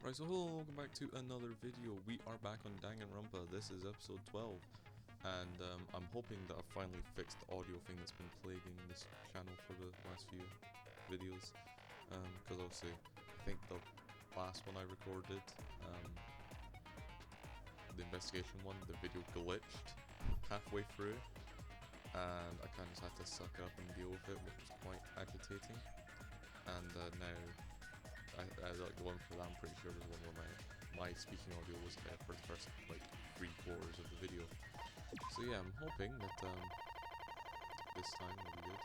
Right, so hello, welcome back to another video. We are back on Danganronpa. This is episode 12, and I'm hoping that I've finally fixed the audio thing that's been plaguing this channel for the last few videos. Because obviously, I think the last one I recorded, the investigation one, the video glitched halfway through, and I kind of just had to suck it up and deal with it, which was quite agitating. And now, like the one for that, I'm pretty sure was the one where my speaking audio was there for the first like 3/4 of the video. So yeah, I'm hoping that this time will be good.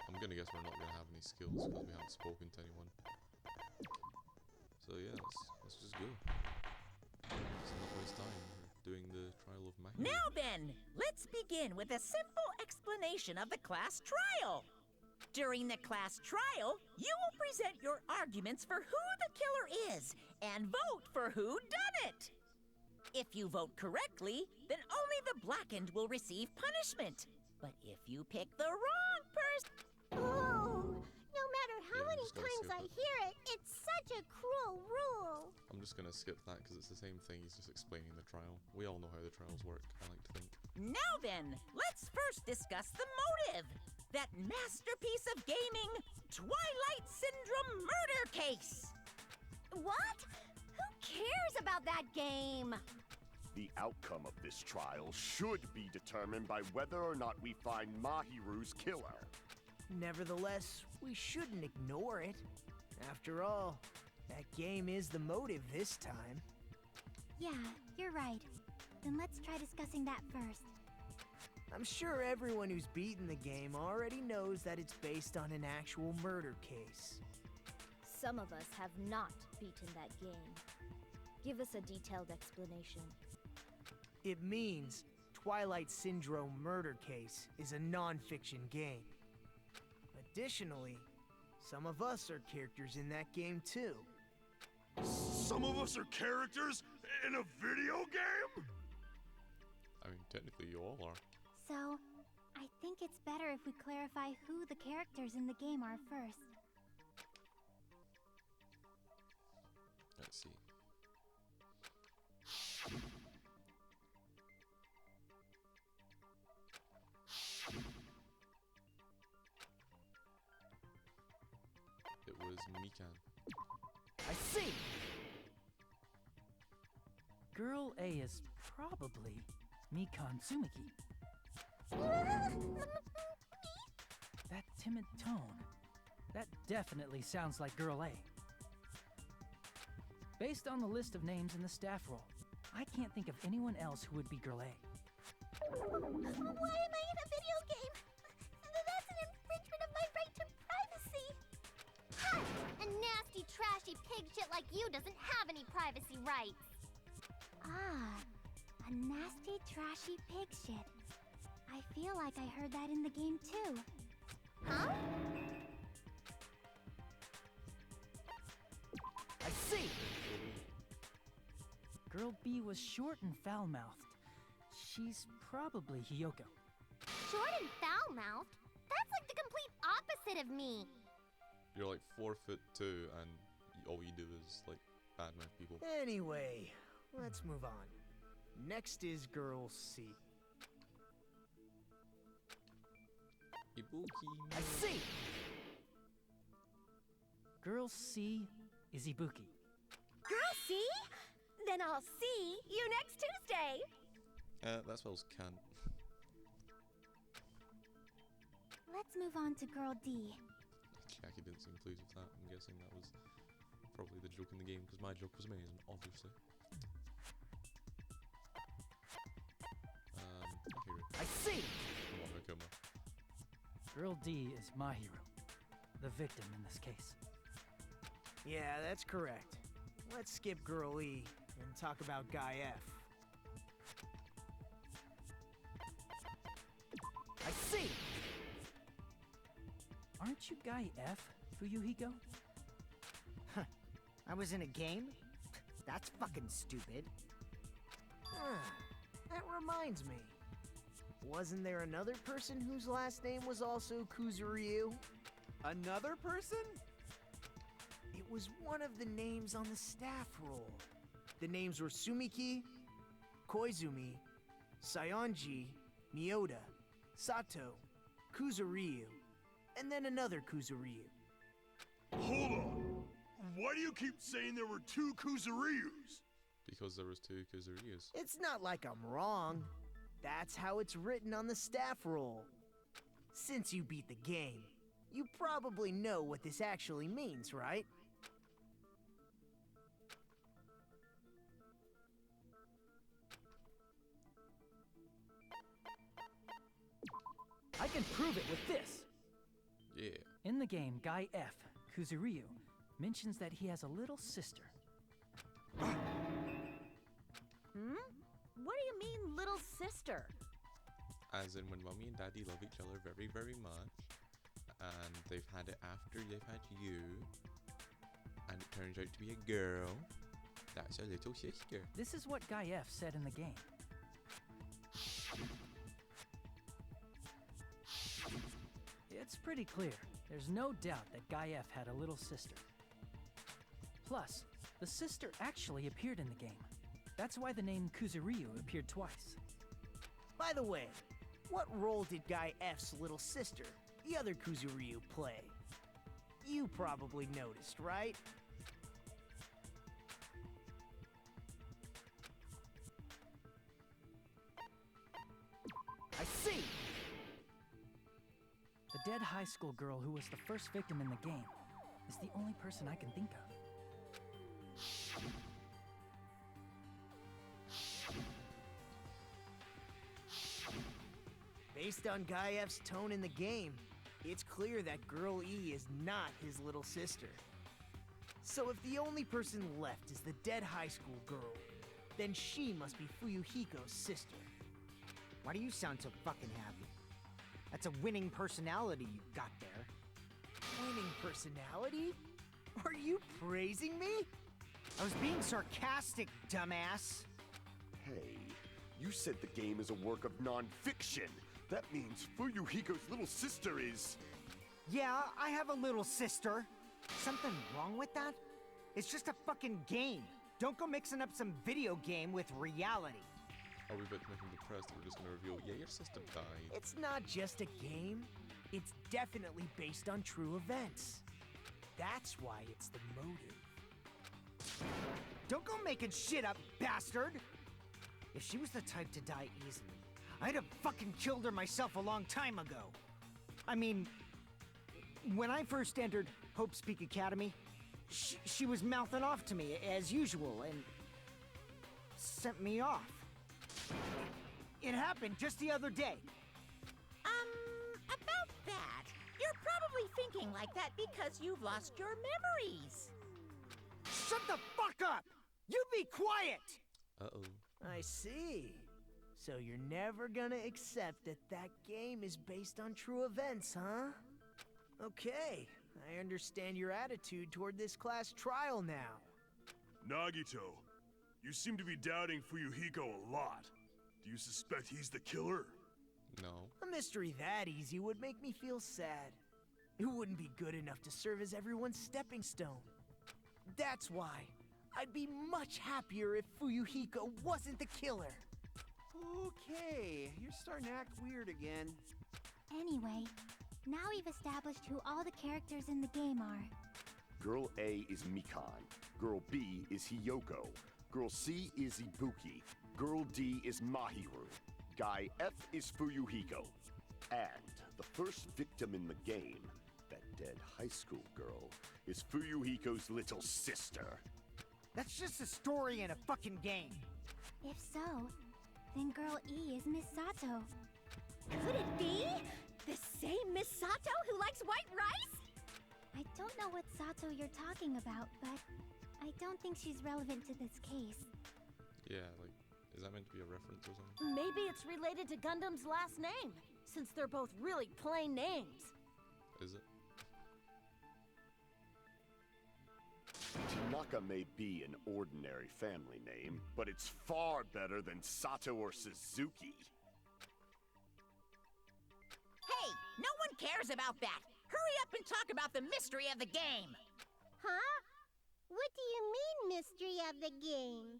I'm gonna guess we're not gonna have any skills because we haven't spoken to anyone. So yeah, let's just go. Let's not waste time. We're doing the trial of Maki. Now then, let's begin with a simple explanation of the class trial. During the class trial, you will present your arguments for who the killer is and vote for who done it. If you vote correctly, then only the blackened will receive punishment. But if you pick the wrong person... Oh, no matter how many times I hear it, it's such a cruel rule. I'm just gonna skip that because it's the same thing. He's just explaining the trial. We all know how the trials work, I like to think. Now then, let's first discuss the motive. That masterpiece of gaming, Twilight Syndrome murder case. What? Who cares about that game? The outcome of this trial should be determined by whether or not we find Mahiru's killer. Nevertheless, we shouldn't ignore it. After all, that game is the motive this time. Yeah, you're right. Then let's try discussing that first. I'm sure everyone who's beaten the game already knows that it's based on an actual murder case. Some of us have not beaten that game. Give us a detailed explanation. It means Twilight Syndrome Murder Case is a non-fiction game. Additionally, some of us are characters in that game too. Some of us are characters in a video game? I mean, technically you all are. So, I think it's better if we clarify who the characters in the game are first. Let's see. It was Mikan. I see! Girl A is probably Mikan Tsumiki. That timid tone. That definitely sounds like Girl A. Based on the list of names in the staff roll, I can't think of anyone else who would be Girl A. Why am I in a video game? That's an infringement of my right to privacy. Ha! A nasty, trashy pig shit like you doesn't have any privacy rights. Ah, a nasty, trashy pig shit. I feel like I heard that in the game too. Huh? I see! Girl B was short and foul-mouthed. She's probably Hiyoko. Short and foul-mouthed? That's like the complete opposite of me. You're like 4'2" and all you do is like badmouth people. Anyway, let's move on. Next is Girl C. Ibuki. I see! Girl C is Ibuki. Girl, see? Then I'll see you next Tuesday. That spells can't. Let's move on to Girl D. Jackie didn't seem pleased with that. I'm guessing that was probably the joke in the game because my joke was amazing, obviously. Hero. I see! Come on, Nakuma. Girl D is Mahiru, the victim in this case. Yeah, that's correct. Let's skip Girl E and talk about Guy F. I see! Aren't you Guy F, Fuyuhiko? Huh. I was in a game? That's fucking stupid. That reminds me. Wasn't there another person whose last name was also Kuzuryu? Another person? It was one of the names on the staff roll. The names were Sumiki, Koizumi, Sayonji, Miyoda, Sato, Kuzuryu, and then another Kuzuryu. Hold on. Why do you keep saying there were 2 Kuzuryus? Because there was 2 Kuzuryus. It's not like I'm wrong. That's how it's written on the staff roll. Since you beat the game, you probably know what this actually means, right? I can prove it with this. Yeah. In the game, Guy F, Kuzuryu, mentions that he has a little sister. What do you mean, little sister? As in when mommy and daddy love each other very, very much, and they've had it after they've had you, and it turns out to be a girl, that's a little sister. This is what Guy F said in the game. It's pretty clear. There's no doubt that Guy F had a little sister. Plus, the sister actually appeared in the game. That's why the name Kuzuryu appeared twice. By the way, what role did Guy F's little sister, the other Kuzuryu, play? You probably noticed, right? I see! The dead high school girl who was the first victim in the game is the only person I can think of. Based on Guy F's tone in the game, it's clear that Girl E is not his little sister. So if the only person left is the dead high school girl, then she must be Fuyuhiko's sister. Why do you sound so fucking happy? That's a winning personality you've got there. Winning personality? Are you praising me? I was being sarcastic, dumbass. Hey, you said the game is a work of non-fiction. That means Fuyuhiko's little sister is... Yeah, I have a little sister. Something wrong with that? It's just a fucking game. Don't go mixing up some video game with reality. Are we about to make him depressed that we're just gonna reveal, yeah, your sister died? It's not just a game. It's definitely based on true events. That's why it's the motive. Don't go making shit up, bastard! If she was the type to die easily, I'd have fucking killed her myself a long time ago. I mean, when I first entered Hope's Peak Academy, she was mouthing off to me as usual and sent me off. It happened just the other day. About that, you're probably thinking like that because you've lost your memories. Shut the fuck up! You be quiet! Uh-oh. I see. So you're never gonna accept that that game is based on true events, huh? Okay, I understand your attitude toward this class trial now. Nagito, you seem to be doubting Fuyuhiko a lot. Do you suspect he's the killer? No. A mystery that easy would make me feel sad. It wouldn't be good enough to serve as everyone's stepping stone. That's why I'd be much happier if Fuyuhiko wasn't the killer. Okay, you're starting to act weird again. Anyway, now we've established who all the characters in the game are. Girl A is Mikan. Girl B is Hiyoko. Girl C is Ibuki. Girl D is Mahiru. Guy F is Fuyuhiko. And the first victim in the game, that dead high school girl, is Fuyuhiko's little sister. That's just a story in a fucking game. If so, then Girl E is Miss Sato. Could it be? The same Miss Sato who likes white rice? I don't know what Sato you're talking about, but I don't think she's relevant to this case. Yeah, like, is that meant to be a reference or something? Maybe it's related to Gundam's last name, since they're both really plain names. Is it? Tanaka may be an ordinary family name, but it's far better than Sato or Suzuki. Hey, no one cares about that. Hurry up and talk about the mystery of the game. Huh? What do you mean, mystery of the game?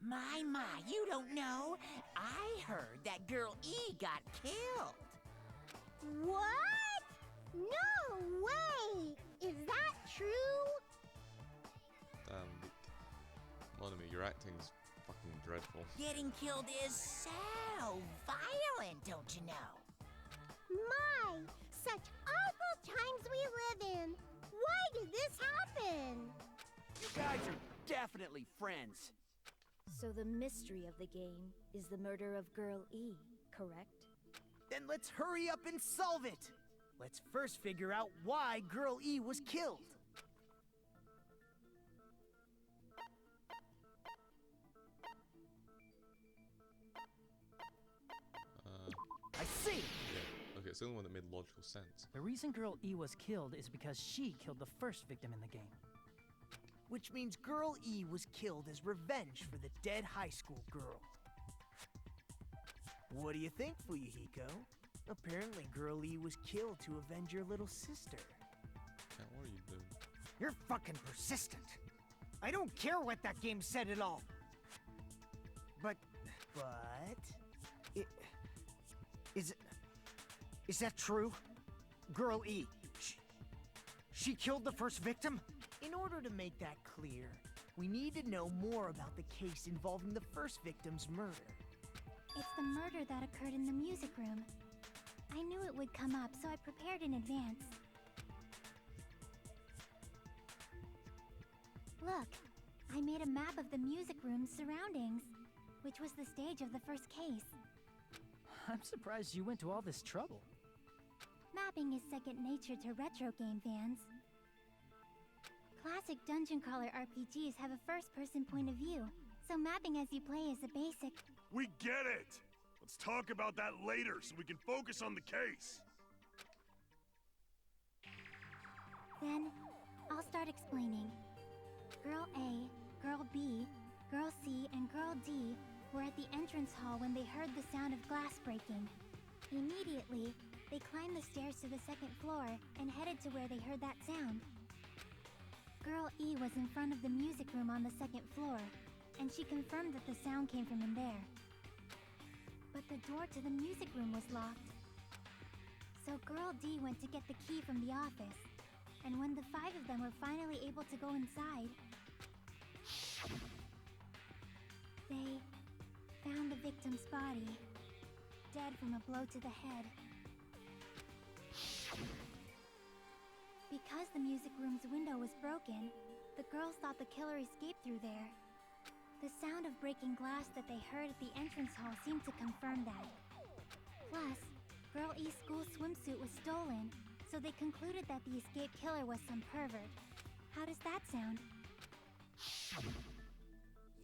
My, you don't know? I heard that girl E got killed. What? No way! Is that true? Monomi, your acting's fucking dreadful. Getting killed is so violent, don't you know? My, such awful times we live in. Why did this happen? You guys are definitely friends. So the mystery of the game is the murder of Girl E, correct? Then let's hurry up and solve it! Let's first figure out why Girl E was killed. I see! Yeah, okay, it's the only one that made logical sense. The reason Girl E was killed is because she killed the first victim in the game. Which means Girl E was killed as revenge for the dead high school girl. What do you think, Fuyuhiko? Apparently Girl E was killed to avenge your little sister. Cat, what are you doing? You're fucking persistent. I don't care what that game said at all. But is that true? Girl E, she killed the first victim? In order to make that clear, we need to know more about the case involving the first victim's murder. It's the murder that occurred in the music room. I knew it would come up, so I prepared in advance. Look, I made a map of the music room's surroundings, which was the stage of the first case. I'm surprised you went to all this trouble. Mapping is second nature to retro game fans. Classic dungeon crawler RPGs have a first-person point of view, so mapping as you play is a basic. We get it! Let's talk about that later so we can focus on the case. Then, I'll start explaining. Girl A, Girl B, Girl C, and Girl D were at the entrance hall when they heard the sound of glass breaking. Immediately, they climbed the stairs to the second floor and headed to where they heard that sound. Girl E was in front of the music room on the second floor, and she confirmed that the sound came from in there. But the door to the music room was locked. So Girl D went to get the key from the office, and when the 5 of them were finally able to go inside, they found the victim's body, dead from a blow to the head. Because the music room's window was broken, the girls thought the killer escaped through there. The sound of breaking glass that they heard at the entrance hall seemed to confirm that. Plus, Girl E's school swimsuit was stolen, so they concluded that the escaped killer was some pervert. How does that sound?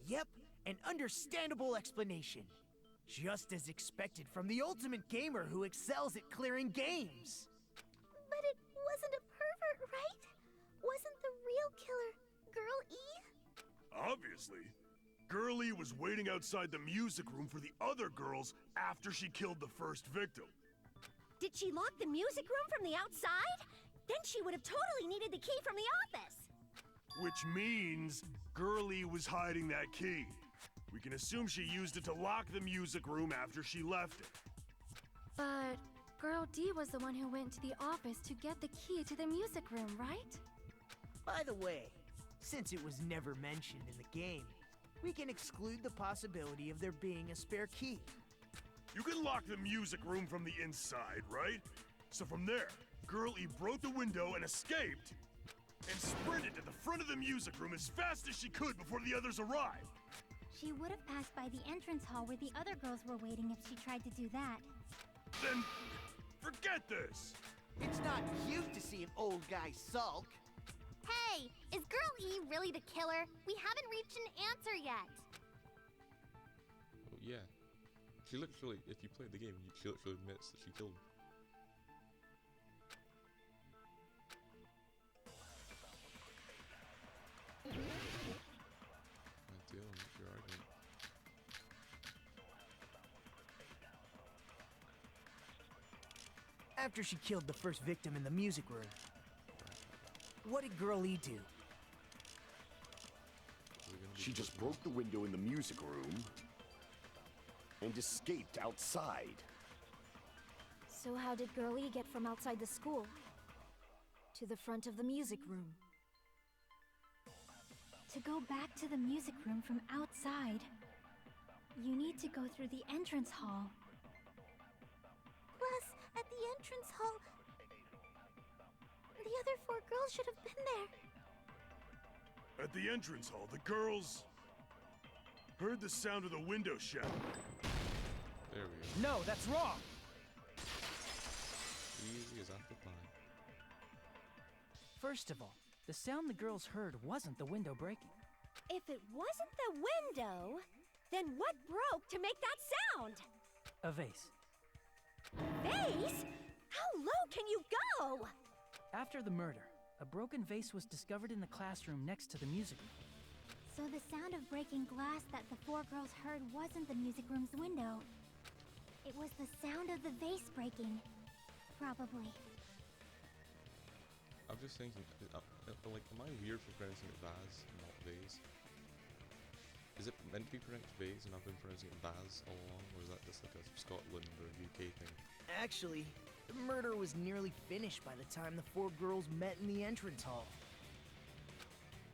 Yep, an understandable explanation. Just as expected from the ultimate gamer who excels at clearing games. But it wasn't a pervert, right? Wasn't the real killer Girl E? Obviously. Girl E was waiting outside the music room for the other girls after she killed the first victim. Did she lock the music room from the outside? Then she would have totally needed the key from the office. Which means Girl E was hiding that key. We can assume she used it to lock the music room after she left it. But Girl D was the one who went to the office to get the key to the music room, right? By the way, since it was never mentioned in the game, we can exclude the possibility of there being a spare key. You can lock the music room from the inside, right? So from there, Girl E broke the window and escaped, and sprinted to the front of the music room as fast as she could before the others arrived. She would have passed by the entrance hall where the other girls were waiting if she tried to do that. Then, forget this! It's not cute to see an old guy sulk. Hey, is Girl E really the killer? We haven't reached an answer yet. Well, yeah. She literally, if you play the game, she literally admits that she killed him. Ideal, what's your argument? After she killed the first victim in the music room, what did Girl E do? She just broke the window in the music room and escaped outside. So how did Girl E get from outside the school to the front of the music room? To go back to the music room from outside, you need to go through the entrance hall. Plus, at the entrance hall, the other 4 girls should have been there. At the entrance hall, the girls heard the sound of the window shattering. There we go. No, that's wrong! Easy as apple pie. First of all, the sound the girls heard wasn't the window breaking. If it wasn't the window, then what broke to make that sound? A vase. Vase? How low can you go? After the murder, a broken vase was discovered in the classroom next to the music room. So the sound of breaking glass that the 4 girls heard wasn't the music room's window. It was the sound of the vase breaking. Probably. I'm just thinking, like, am I weird for pronouncing it vase and not vase? Is it meant to be pronounced vase and I've been pronouncing it vase all along, or is that just like a Scotland or UK thing? Actually, the murder was nearly finished by the time the 4 girls met in the entrance hall.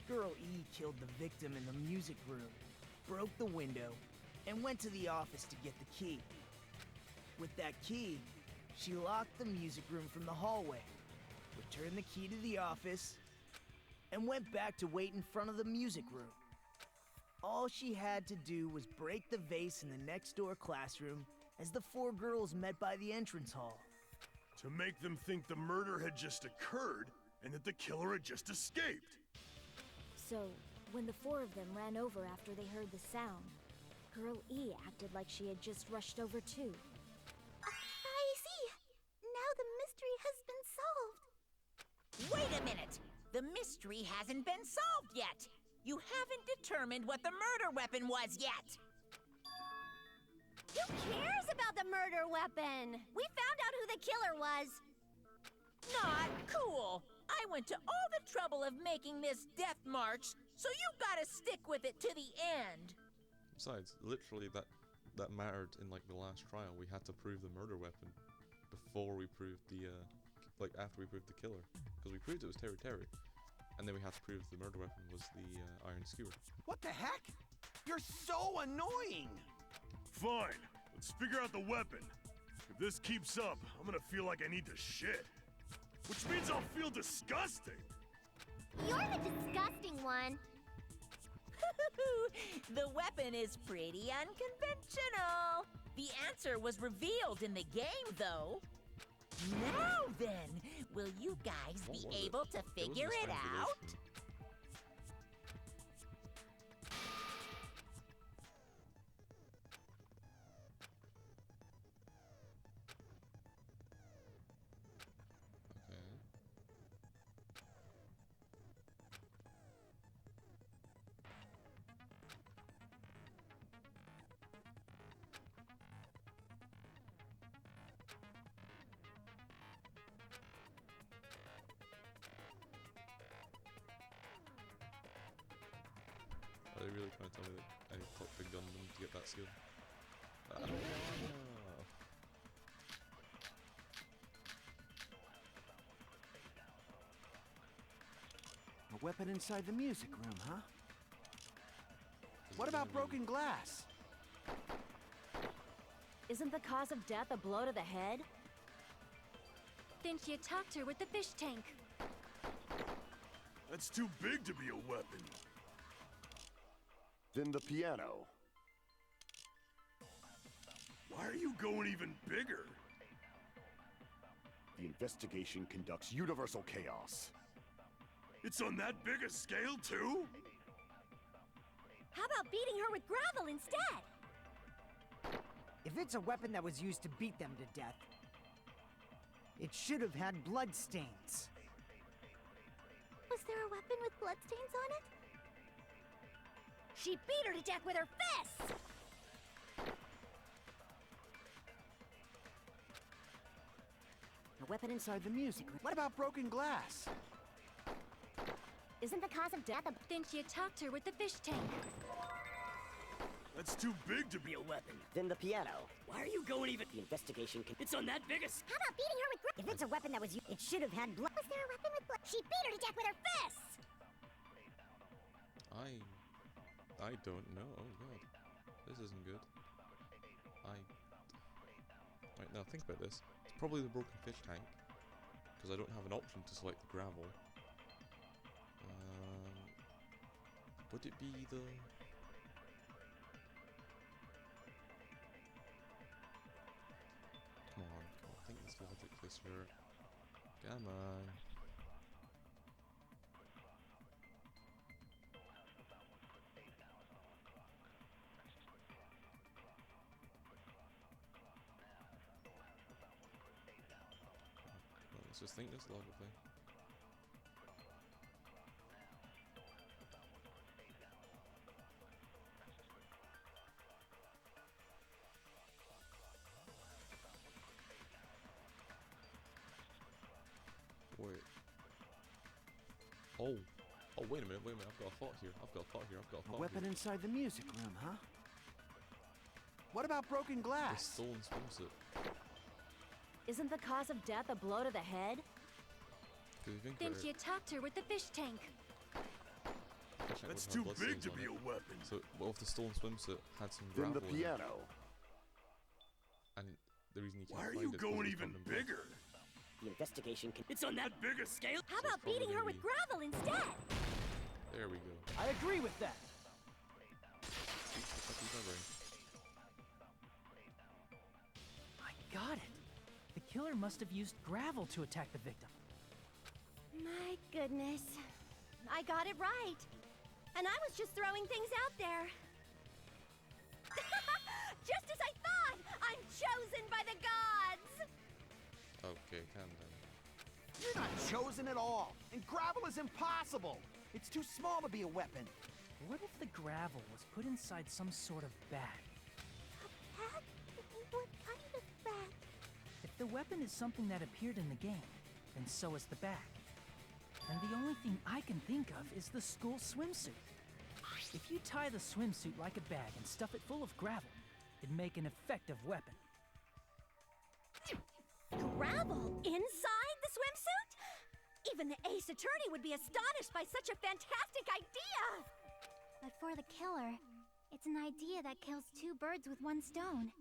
Girl E killed the victim in the music room, broke the window, and went to the office to get the key. With that key, she locked the music room from the hallway, returned the key to the office, and went back to wait in front of the music room. All she had to do was break the vase in the next door classroom as the 4 girls met by the entrance hall. To make them think the murder had just occurred and that the killer had just escaped. So, when the 4 of them ran over after they heard the sound, Girl E acted like she had just rushed over too. I see. Now the mystery has been solved. Wait a minute! The mystery hasn't been solved yet! You haven't determined what the murder weapon was yet! Who cares about the murder weapon? We found out who the killer was. Not cool! I went to all the trouble of making this death march, so you gotta stick with it to the end! Besides, literally that mattered in like the last trial. We had to prove the murder weapon before we proved the, like after we proved the killer. Because we proved it was Terry Terry. And then we had to prove the murder weapon was the iron skewer. What the heck? You're so annoying! Fine, let's figure out the weapon. If this keeps up, I'm gonna feel like I need to shit. Which means I'll feel disgusting! You're the disgusting one. The weapon is pretty unconventional. The answer was revealed in the game, though. Now then, will you guys be able to figure it out? Are they really trying to tell me that I popped the Gundam to get that skill? A weapon inside the music room, huh? What about broken glass? Isn't the cause of death a blow to the head? Then she attacked her with the fish tank. That's too big to be a weapon. Then the piano. Why are you going even bigger? The investigation conducts universal chaos. It's on that big a scale, too? How about beating her with gravel instead? If it's a weapon that was used to beat them to death, it should have had blood stains. Was there a weapon with bloodstains on it? She beat her to death with her fists! A weapon inside the music room. What about broken glass? Isn't the cause of death a... Didn't you talk to her with the fish tank? That's too big to be a weapon. Then the piano. Why are you going even? The investigation can... It's on that biggest. How about beating her with... If it's a weapon that was used, it should have had blood. Was there a weapon with blood? She beat her to death with her fists! I don't know. Oh god. This isn't good. Right, now think about this. It's probably the broken fish tank. Because I don't have an option to select the gravel. Would it be the... Come on, I think this logically sure. Come on. Let's just think this logically. Wait. Oh, wait a minute, I've got a thought here, A weapon inside the music room, huh? What about broken The glass? stolen swimsuit. Isn't the cause of death a blow to the head? Do you think Didn't you talk to her with the fish tank? That's too big to be a weapon. So, what if the stolen swimsuit had some Then gravel the in it? piano. And the reason you can't Why are find you it is 'cause going it's even covered in blood. bigger? The investigation can... It's on that Bigger scale? How So about it's probably beating her gonna with be- gravel instead? There we go. I agree with that. I got it. The killer must have used gravel to attack the victim. My goodness. I got it right. And I was just throwing things out there. Just as I thought! I'm chosen by the gods! Okay, calm down. You're not chosen at all. And gravel is impossible. It's too small to be a weapon. What if the gravel was put inside some sort of bag? Bag? What kind of bag? If the weapon is something that appeared in the game, then so is the bag. And the only thing I can think of is the school swimsuit. If you tie the swimsuit like a bag and stuff it full of gravel, it'd make an effective weapon. Gravel inside the swimsuit? Even the ace attorney would be astonished by such a fantastic idea! But for the killer, it's an idea that kills two birds with one stone.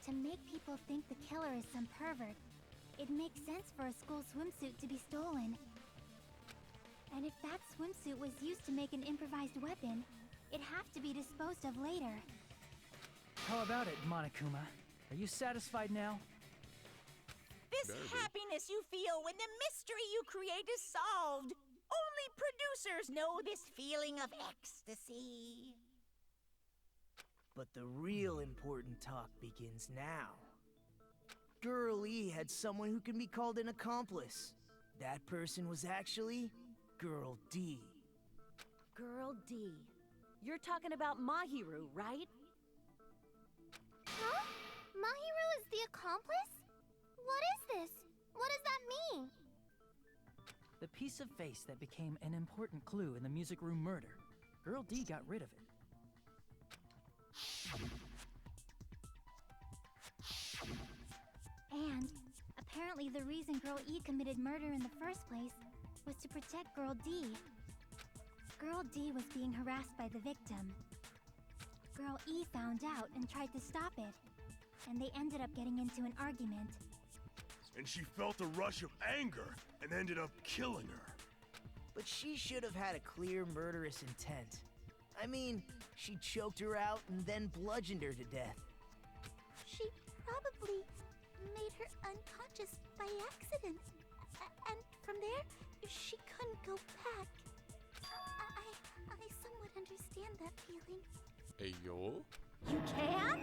To make people think the killer is some pervert, it makes sense for a school swimsuit to be stolen. And if that swimsuit was used to make an improvised weapon, it'd have to be disposed of later. How about it, Monokuma? Are you satisfied now? This Better be. happiness you feel when the mystery you create is solved. Only producers know this feeling of ecstasy. But the real important talk begins now. Girl E had someone who can be called an accomplice. That person was actually Girl D. Girl D. You're talking about Mahiru, right? Huh? Mahiru is the accomplice? What is this? What does that mean? The piece of face that became an important clue in the music room murder. Girl D got rid of it. And apparently the reason Girl E committed murder in the first place was to protect Girl D. Girl D was being harassed by the victim. Girl E found out and tried to stop it, and they ended up getting into an argument. And she felt a rush of anger and ended up killing her. But she should have had a clear murderous intent. I mean, she choked her out and then bludgeoned her to death. She probably made her unconscious by accident. And from there, she couldn't go back. I somewhat understand that feeling. Ayo? You can?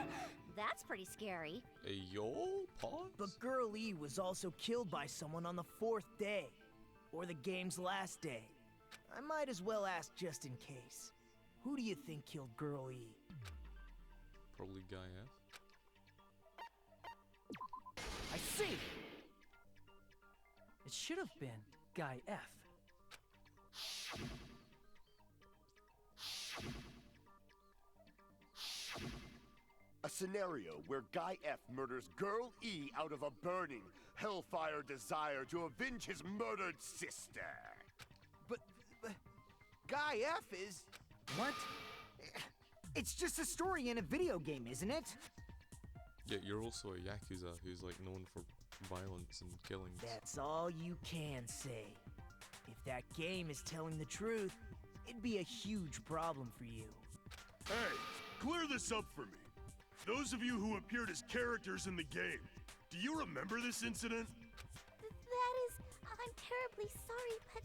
That's pretty scary. Ayo? Pause? But Girl E was also killed by someone on the 4th day, or the game's last day. I might as well ask just in case. Who do you think killed Girl E? Probably Guy F. I see! It should have been Guy F. A scenario where Guy F murders Girl E out of a burning, hellfire desire to avenge his murdered sister. But Guy F is... What? It's just a story in a video game, isn't it? Yeah, you're also a Yakuza who's like known for violence and killings. That's all you can say. If that game is telling the truth, it'd be a huge problem for you. Hey, clear this up for me. Those of you who appeared as characters in the game, do you remember this incident? That is... I'm terribly sorry, but...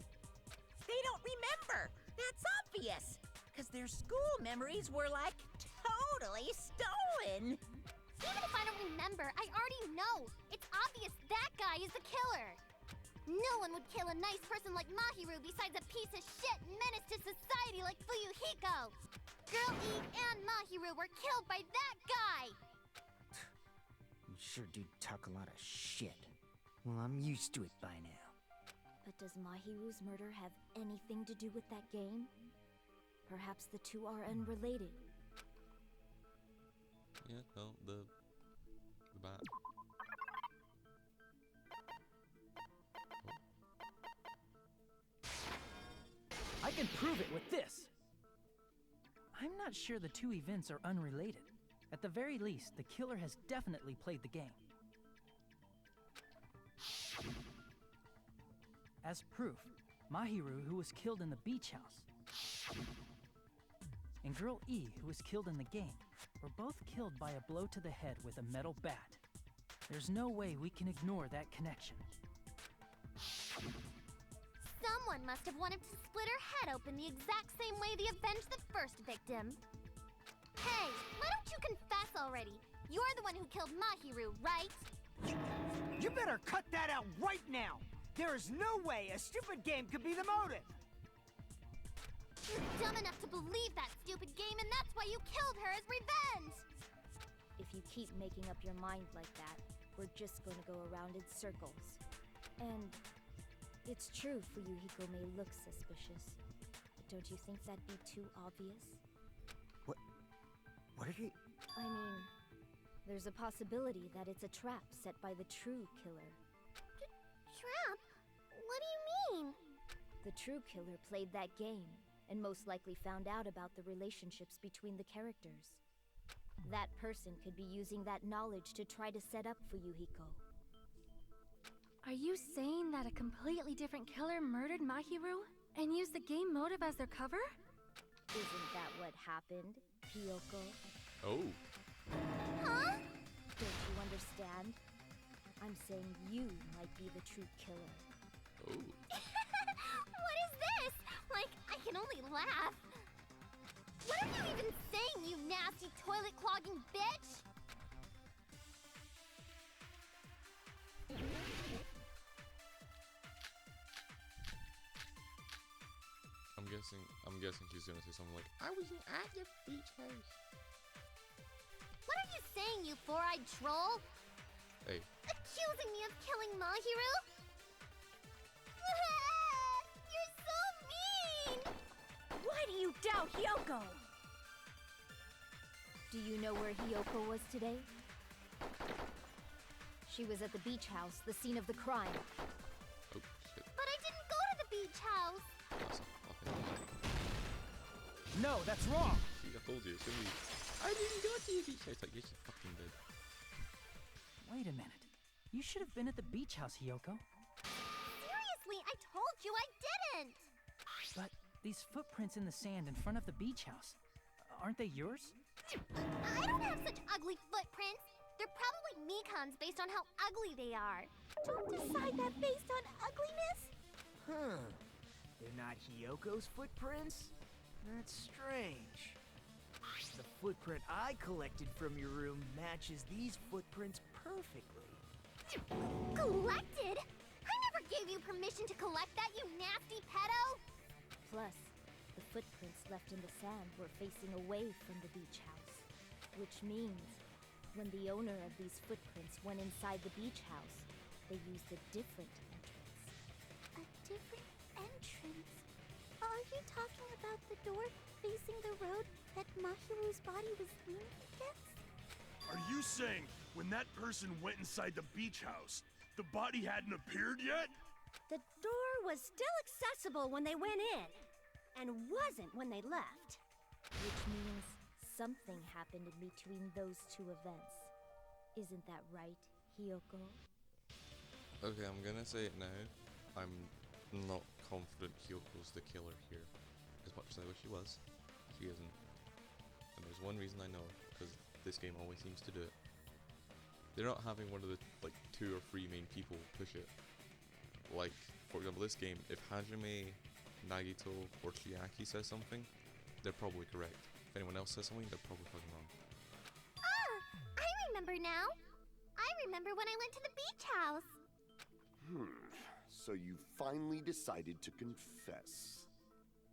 They don't remember. That's obvious. Because their school memories were like totally stolen. Even if I don't remember, I already know. It's obvious that guy is the killer. No one would kill a nice person like Mahiru besides a piece of shit menace to society like Fuyuhiko. Girl E and Mahiru were killed by that guy. You sure do talk a lot of shit. Well, I'm used to it by now. But does Mahiru's murder have anything to do with that game? Perhaps the two are unrelated. Yeah, well, the bat. I can prove it with this! I'm not sure the two events are unrelated. At the very least, the killer has definitely played the game. As proof, Mahiru, who was killed in the beach house, and Girl E, who was killed in the game, were both killed by a blow to the head with a metal bat. There's no way we can ignore that connection. Someone must have wanted to split her head open the exact same way they avenged the first victim. Hey, why don't you confess already? You're the one who killed Mahiru, right? You better cut that out right now! There is no way a stupid game could be the motive! You're dumb enough to believe that stupid game, and that's why you killed her as revenge! If you keep making up your mind like that, we're just going to go around in circles. And it's true Fuyuhiko may look suspicious, but don't you think that'd be too obvious? What are you... I mean, there's a possibility that it's a trap set by the true killer. Trap? What do you mean? The true killer played that game, and most likely found out about the relationships between the characters. That person could be using that knowledge to try to set up Fuyuhiko. Are you saying that a completely different killer murdered Mahiru and used the game motive as their cover? Isn't that what happened, Kyoko? Oh. Huh? Don't you understand? I'm saying you might be the true killer. Oh. What is this? Like, I can only laugh. What are you even saying, you nasty toilet-clogging bitch? I'm guessing she's gonna say something like, I was at the beach house. What are you saying, you four-eyed troll? Hey. Accusing me of killing Mahiru? You're so mean! Why do you doubt Hyoko? Do you know where Hyoko was today? She was at the beach house, the scene of the crime. Oh, shit. But I didn't go to the beach house! That's a fucking lie. No, that's wrong! See, I told you, it's gonna be, I didn't go to the beach house. Like, yes, you fucking did. Wait a minute. You should have been at the beach house, Hyoko. Seriously, I told you I didn't! But these footprints in the sand in front of the beach house, aren't they yours? I don't have such ugly footprints! They're probably Mikan's based on how ugly they are. Don't decide that based on ugliness! Huh. They're not Hyoko's footprints? That's strange. The footprint I collected from your room matches these footprints perfectly. Collected? I never gave you permission to collect that, you nasty pedo! Plus, the footprints left in the sand were facing away from the beach house. Which means, when the owner of these footprints went inside the beach house, they used a different entrance. A different entrance? Are Are you talking about the door facing the road that Mahiru's body was leaning against? Are you saying when that person went inside the beach house, the body hadn't appeared yet? The door was still accessible when they went in, and wasn't when they left. Which means something happened in between those two events. Isn't that right, Hiyoko? Okay, I'm gonna say it now. I'm not confident Hyoko's the killer here. As much as I wish she was, she isn't. And there's one reason I know, because this game always seems to do it. They're not having one of the, like, 2 or 3 main people push it. Like, for example, this game, if Hajime, Nagito, or Chiaki says something, they're probably correct. If anyone else says something, they're probably fucking wrong. Ah! I remember now! I remember when I went to the beach house! So you finally decided to confess.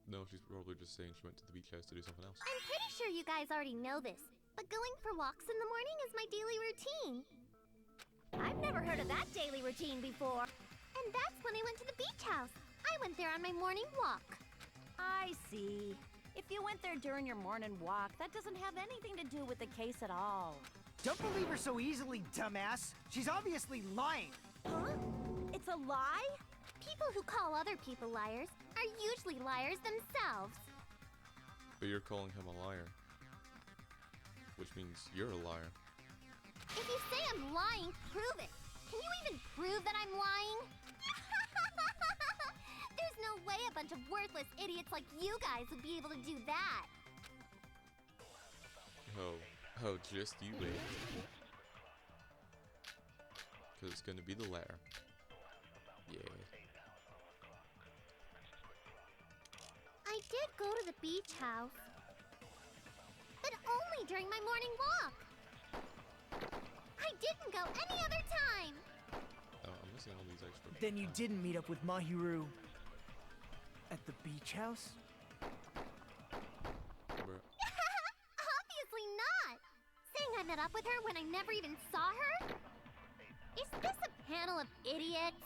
No, she's probably just saying she went to the beach house to do something else. I'm pretty sure you guys already know this, but going for walks in the morning is my daily routine. I've never heard of that daily routine before. And that's when I went to the beach house. I went there on my morning walk. I see. If you went there during your morning walk, that doesn't have anything to do with the case at all. Don't believe her so easily, dumbass. She's obviously lying. Huh? It's a lie? People who call other people liars are usually liars themselves. But you're calling him a liar. Which means you're a liar. If you say I'm lying, prove it. Can you even prove that I'm lying? There's no way a bunch of worthless idiots like you guys would be able to do that. Oh, just you wait. Because it's gonna be the letter. Yeah. I did go to the beach house. But only during my morning walk. I didn't go any other time. Oh, I'm missing all these extra. Then you didn't meet up with Mahiru at the beach house? Bruh. Obviously not. Saying I met up with her when I never even saw her? Is this a panel of idiots?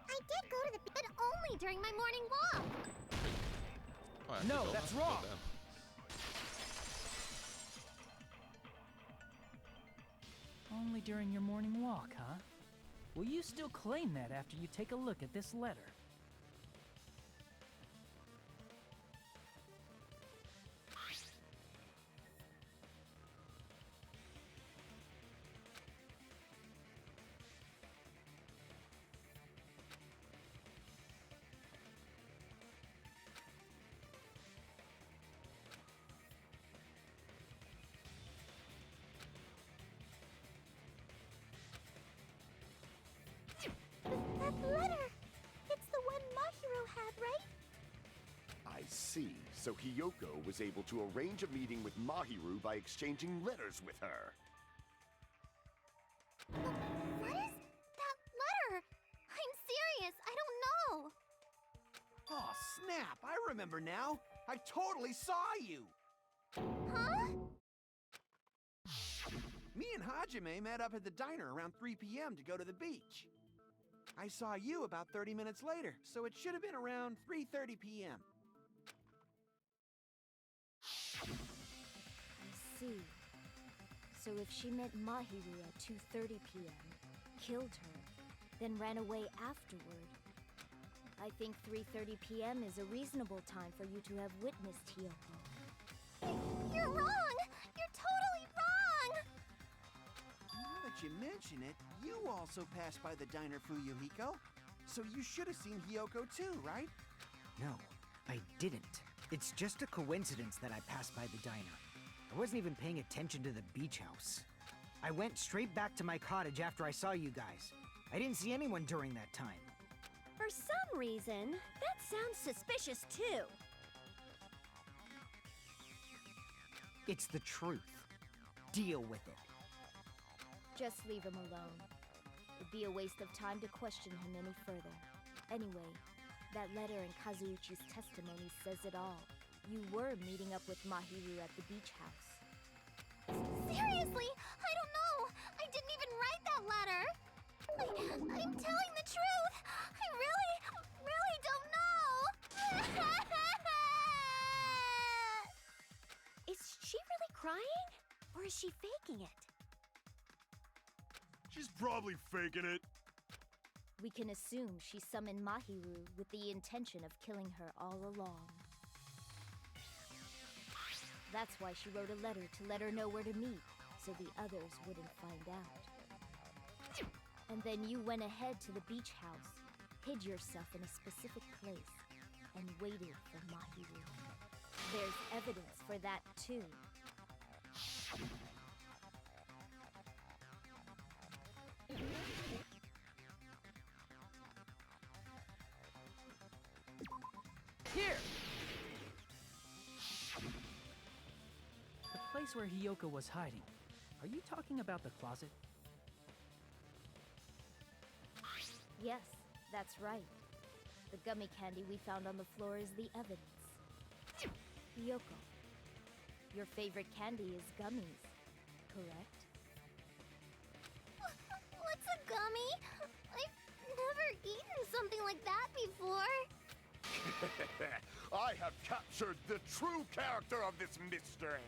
I did go to the beach, but only during my morning walk. Oh, actually, No, Bill, that's well wrong. done. Only during your morning walk, huh? Will you still claim that after you take a look at this letter? That letter! It's the one Mahiru had, right? I see. So Hiyoko was able to arrange a meeting with Mahiru by exchanging letters with her. What is that letter? I'm serious, I don't know. Oh, snap! I remember now. I totally saw you. Huh? Me and Hajime met up at the diner around 3 p.m. to go to the beach. I saw you about 30 minutes later, so it should have been around 3:30 p.m. I see. So if she met Mahiru at 2:30 p.m., killed her, then ran away afterward, I think 3:30 p.m. is a reasonable time for you to have witnessed Hiyoko. You're wrong! You're totally wrong! Now that you mention it, you also passed by the diner, Fuyuhiko. So you should have seen Hiyoko too, right? No, I didn't. It's just a coincidence that I passed by the diner. I wasn't even paying attention to the beach house. I went straight back to my cottage after I saw you guys. I didn't see anyone during that time. For some reason, that sounds suspicious too. It's the truth. Deal with it. Just leave him alone. It'd be a waste of time to question him any further. Anyway, that letter in Kazuichi's testimony says it all. You were meeting up with Mahiru at the beach house. Seriously? I don't know! I didn't even write that letter! I'm telling the truth. I really don't know. Is she really crying? Or is she faking it? She's probably faking it. We can assume she summoned Mahiru with the intention of killing her all along. That's why she wrote a letter to let her know where to meet, so the others wouldn't find out. And then you went ahead to the beach house, hid yourself in a specific place, and waited for Mahiru. There's evidence for that, too. Here! The place where Hiyoko was hiding. Are you talking about the closet? Yes, that's right. The gummy candy we found on the floor is the evidence. Hiyoko, your favorite candy is gummies, correct? What's a gummy? I've never eaten something like that before. I have captured the true character of this mystery.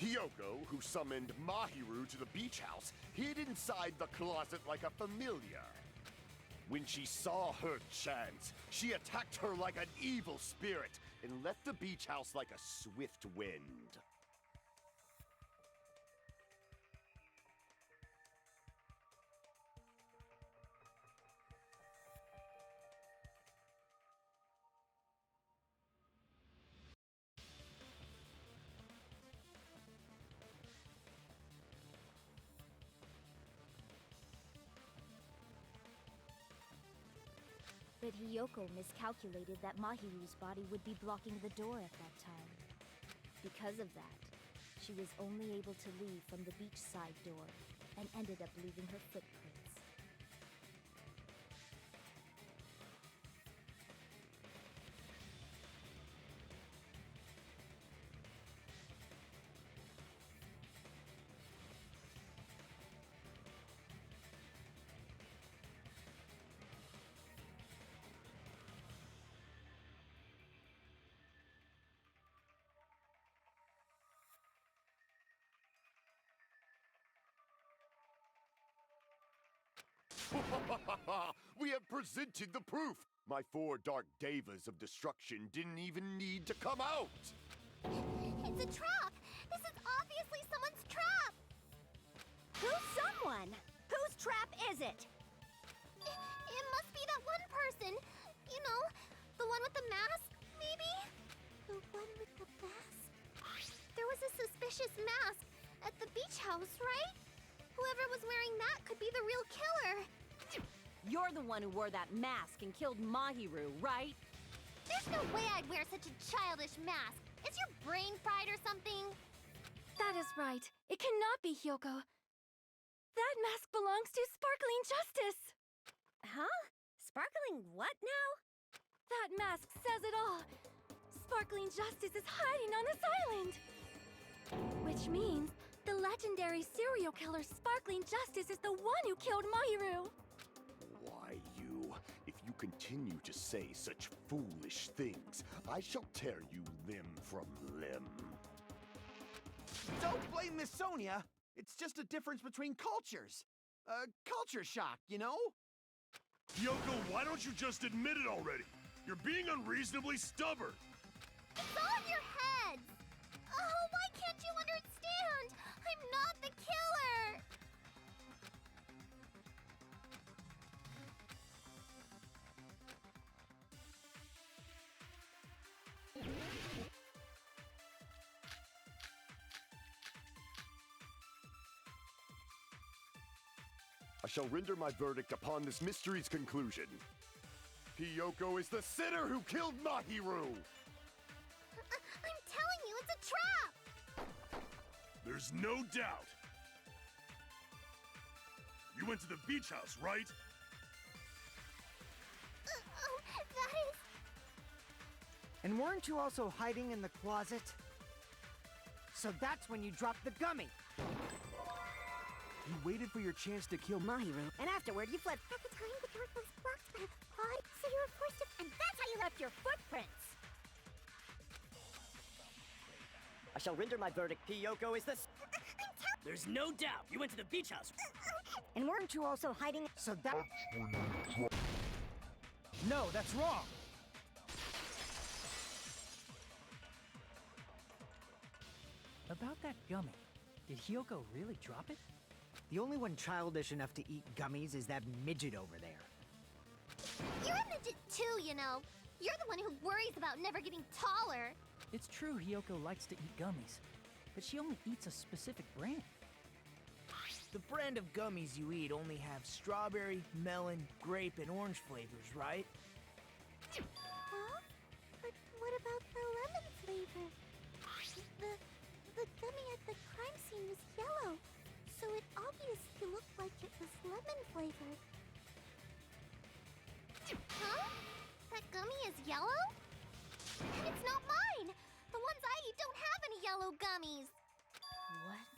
Hiyoko, who summoned Mahiru to the beach house, hid inside the closet like a familiar. When she saw her chance, she attacked her like an evil spirit and left the beach house like a swift wind. But Hiyoko miscalculated that Mahiru's body would be blocking the door at that time. Because of that, she was only able to leave from the beachside door and ended up leaving her footprints. We have presented the proof! My 4 dark devas of destruction didn't even need to come out! It's a trap! This is obviously someone's trap! Who's someone? Whose trap is it? It must be that one person. You know, the one with the mask, maybe? The one with the mask? There was a suspicious mask at the beach house, right? Whoever was wearing that could be the real killer. You're the one who wore that mask and killed Mahiru, right? There's no way I'd wear such a childish mask. Is your brain fried or something? That is right. It cannot be Hiyoko. That mask belongs to Sparkling Justice! Huh? Sparkling what now? That mask says it all. Sparkling Justice is hiding on this island! Which means the legendary serial killer Sparkling Justice is the one who killed Mahiru! Why, you? If you continue to say such foolish things, I shall tear you limb from limb. Don't blame Miss Sonia. It's just a difference between cultures. Culture shock, you know? Yoko, why don't you just admit it already? You're being unreasonably stubborn. It's all in your heads! Oh, why can't you understand? I'm not the killer! I shall render my verdict upon this mystery's conclusion. Hiyoko is the sinner who killed Mahiru! I'm telling you, it's a trap! There's no doubt. You went to the beach house, right? Oh, that is... And weren't you also hiding in the closet? So that's when you dropped the gummy. You waited for your chance to kill Mahiru, and afterward you fled. At the time, the path was blocked by a pod, so you were forced to. And that's how you left your footprints! I shall render my verdict. Hiyoko is the... There's no doubt you went to the beach house. And weren't you also hiding? So that... No, that's wrong! About that gummy, did Hiyoko really drop it? The only one childish enough to eat gummies is that midget over there. You're a midget too, you know. You're the one who worries about never getting taller. It's true Hiyoko likes to eat gummies, but she only eats a specific brand. The brand of gummies you eat only have strawberry, melon, grape, and orange flavors, right? Huh? But what about the lemon flavor? The gummy at the crime scene was yellow, so it obviously looked like it was lemon flavored. Huh? That gummy is yellow? And it's not mine! The ones I eat don't have any yellow gummies! What?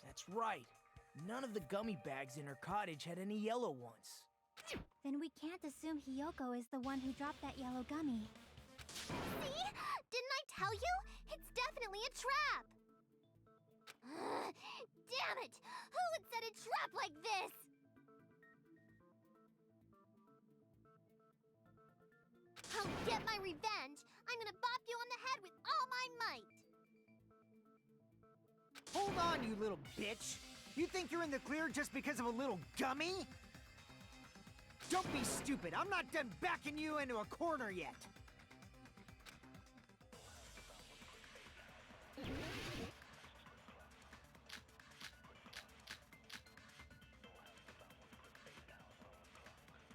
That's right. None of the gummy bags in her cottage had any yellow ones. Then we can't assume Hiyoko is the one who dropped that yellow gummy. See? Didn't I tell you? It's definitely a trap! Damn it! Who would set a trap like this? I'll get my revenge! I'm gonna bop you on the head with all my might! Hold on, you little bitch! You think you're in the clear just because of a little gummy? Don't be stupid! I'm not done backing you into a corner yet!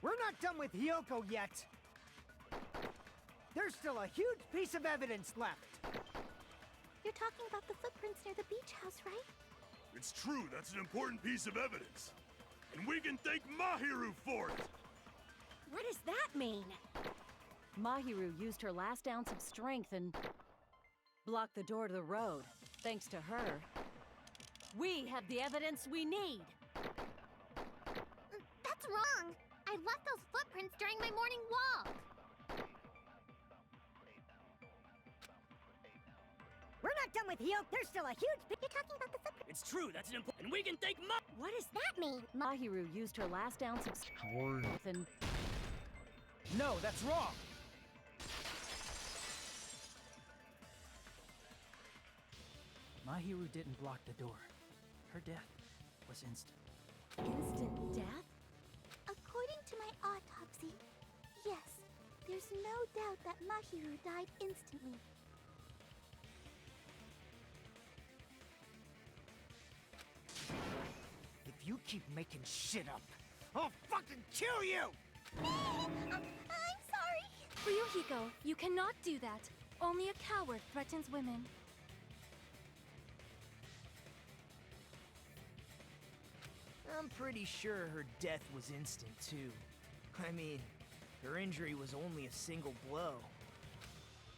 We're not done with Hiyoko yet! There's still a huge piece of evidence left! You're talking about the footprints near the beach house, right? It's true, that's an important piece of evidence. And we can thank Mahiru for it! What does that mean? Mahiru used her last ounce of strength and blocked the door to the road. Thanks to her, we have the evidence we need. That's wrong! I left those footprints during my morning walk! We're not done with Hiyoko. There's still a huge... You're talking about the footprints. It's true, that's an important... And we can thank What does that mean? Mahiru used her last ounce of strength and... No, that's wrong! Mahiru didn't block the door. Her death was instant. Instant death? According to my autopsy, yes, there's no doubt that Mahiru died instantly. If you keep making shit up, I'll fucking kill you! I'm sorry! Ryuhiko, you cannot do that. Only a coward threatens women. I'm pretty sure her death was instant, too. I mean, her injury was only a single blow.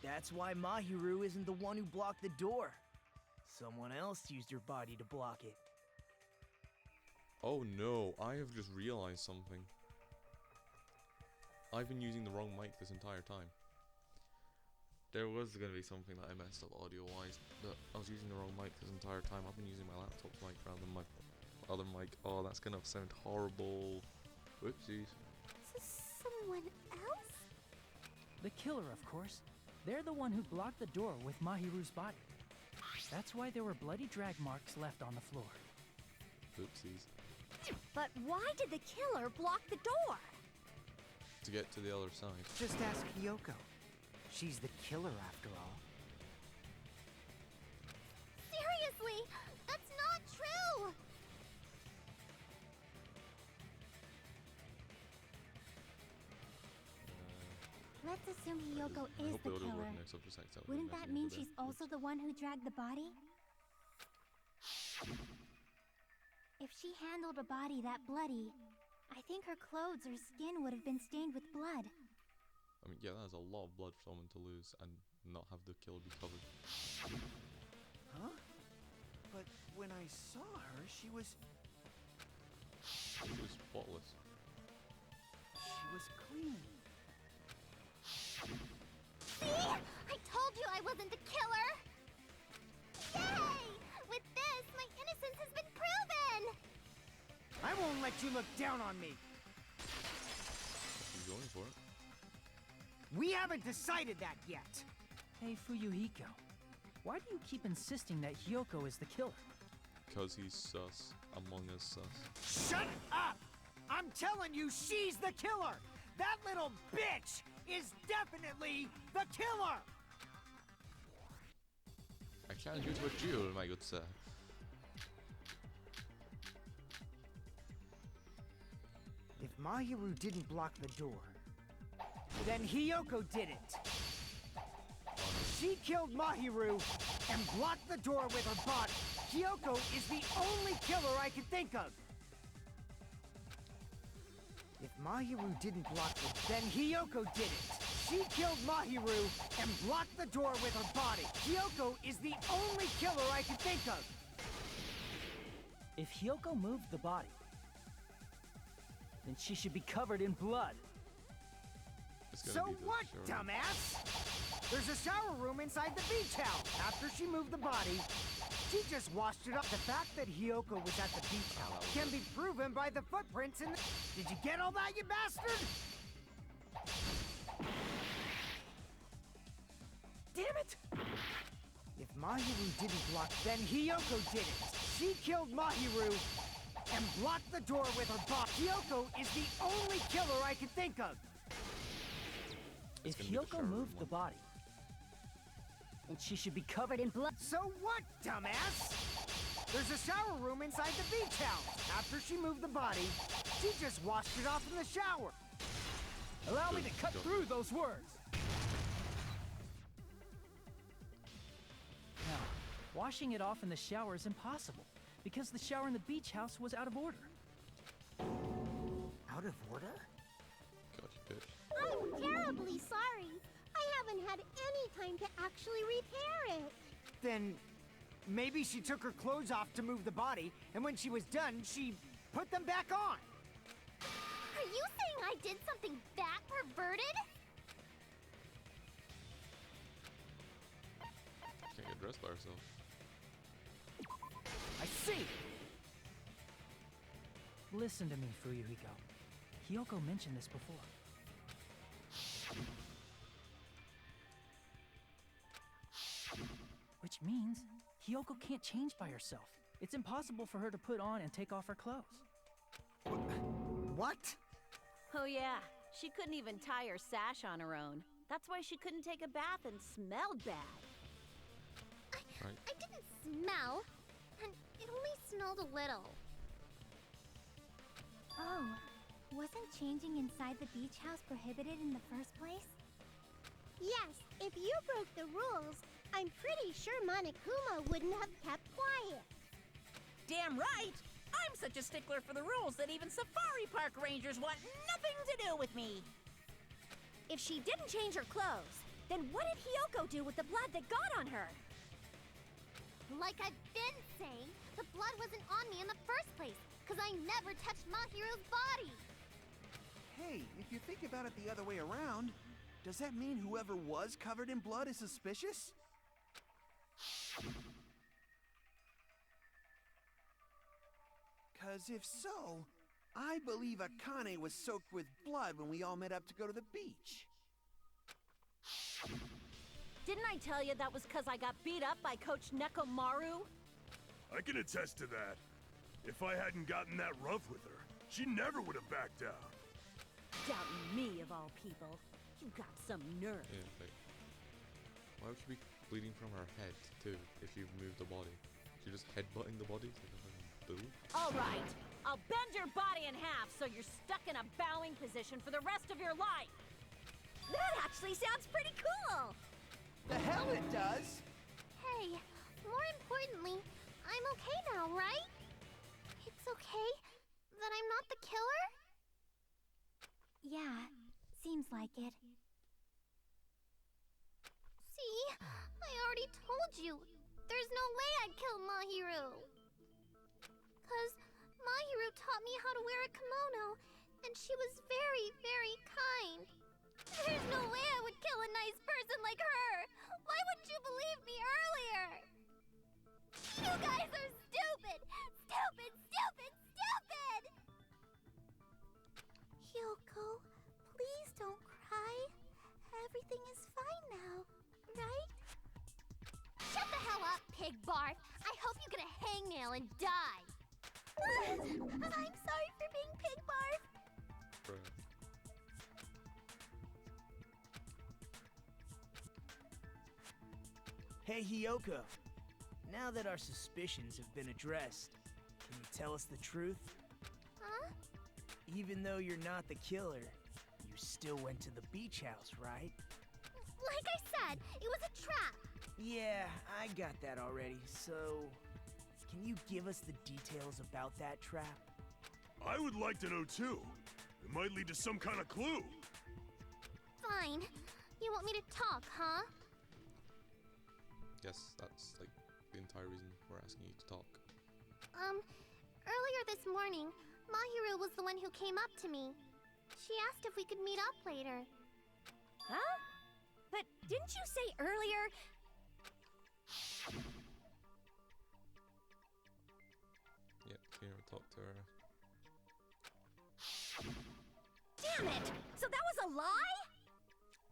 That's why Mahiru isn't the one who blocked the door. Someone else used her body to block it. Oh no, I have just realized something. I've been using the wrong mic this entire time. There was going to be something that I messed up audio-wise, but I was using the wrong mic this entire time. I've been using my laptop's mic rather than my other mic. Oh, that's going to sound horrible. Whoopsies. Someone else? The killer, of course. They're the one who blocked the door with Mahiru's body. That's why there were bloody drag marks left on the floor. Oopsies. But why did the killer block the door? To get to the other side. Just ask Hiyoko. She's the killer after all. Seriously, that's not true! Let's assume Hiyoko I is hope the the audio killer. worked next up, just accidentally Wouldn't messing that mean up a bit. she's also the one who dragged the body? If she handled a body that bloody, I think her clothes or skin would have been stained with blood. I mean, yeah, that's a lot of blood for someone to lose, and not have the kill be covered. Huh? But when I saw her, she was spotless. She was clean. See? I told you I wasn't the killer! Yay! With this, my innocence has been proven! I won't let you look down on me. She's going for it. We haven't decided that yet. Hey, Fuyuhiko. Why do you keep insisting that Hyoko is the killer? Because he's sus. Among Us sus. Shut up! I'm telling you, she's the killer! That little bitch is definitely the killer! I challenge you to a duel, my good sir. If Mahiru didn't block the door, then Hyoko did it. She killed Mahiru and blocked the door with her body. Hyoko is the only killer I can think of. If Mahiru didn't block the then Hyoko did it. She killed Mahiru and blocked the door with her body. Hyoko is the only killer I can think of. If Hyoko moved the body, then she should be covered in blood. So what, dumbass? There's a shower room inside the beach house. After she moved the body, she just washed it up. The fact that Hyoko was at the beach house can be proven by the footprints in the... Did you get all that, you bastard? Damn it! If Mahiru didn't block, then Hyoko did it. She killed Mahiru and blocked the door with her body. Hyoko is the only killer I can think of. If Hyoko moved the body, then she should be covered in blood. So what, dumbass? There's a shower room inside the beach house. After she moved the body, she just washed it off in the shower. Allow me to cut through those words. Now, washing it off in the shower is impossible, because the shower in the beach house was out of order. Out of order? Gotcha, bitch. I'm terribly sorry. I haven't had any time to actually repair it. Then maybe she took her clothes off to move the body, and when she was done, she put them back on. Are you saying I did something that perverted? Can't get dressed by herself. I see. Listen to me, Fuyuhiko. Hyoko mentioned this before. Which means Hyoko can't change by herself. It's impossible for her to put on and take off her clothes. What? Oh yeah, she couldn't even tie her sash on her own. That's why she couldn't take a bath and smelled bad. I didn't smell, and it only smelled a little. Oh, wasn't changing inside the beach house prohibited in the first place? Yes, if you broke the rules, I'm pretty sure Monokuma wouldn't have kept quiet. Damn right! I'm such a stickler for the rules that even safari park rangers want nothing to do with me. If she didn't change her clothes, then what did Hyoko do with the blood that got on her? Like I've been saying, the blood wasn't on me in the first place, because I never touched Mahiru's body. Hey, if you think about it the other way around, does that mean whoever was covered in blood is suspicious? Cause if so, I believe Akane was soaked with blood when we all met up to go to the beach. Didn't I tell you that was because I got beat up by Coach Nekomaru? I can attest to that. If I hadn't gotten that rough with her, she never would have backed down. Doubting me, of all people. You got some nerve. Yeah, like, why would she be bleeding from her head, too, if you move the body? She just headbutting the body? Like a fucking boo? Alright, I'll bend your body in half so you're stuck in a bowing position for the rest of your life. That actually sounds pretty cool! The hell it does! Hey, more importantly, I'm okay now, right? It's okay that I'm not the killer? Yeah, seems like it. See? already told you. There's no way I'd kill Mahiru. 'Cause Mahiru taught me how to wear a kimono, and she was very, very kind. There's no way I would kill a nice person like her. Why wouldn't you believe me earlier? You guys are stupid! Stupid, stupid, stupid! Hyoko, please don't cry. Everything is fine now, right? Shut the hell up, pig barf! I hope you get a hangnail and die! I'm sorry for being pig barf. Bruh. Hey, Hyoko. Now that our suspicions have been addressed, can you tell us the truth? Huh? Even though you're not the killer, you still went to the beach house, right? Like I said, it was a trap. Yeah, I got that already, so... Can you give us the details about that trap? I would like to know too. It might lead to some kind of clue. Fine. You want me to talk, huh? Yes, that's like the entire reason we're asking you to talk. Earlier this morning, Mahiru was the one who came up to me. She asked if we could meet up later. Huh? But didn't you say earlier? Yep, you never talked to her. Damn it! So that was a lie?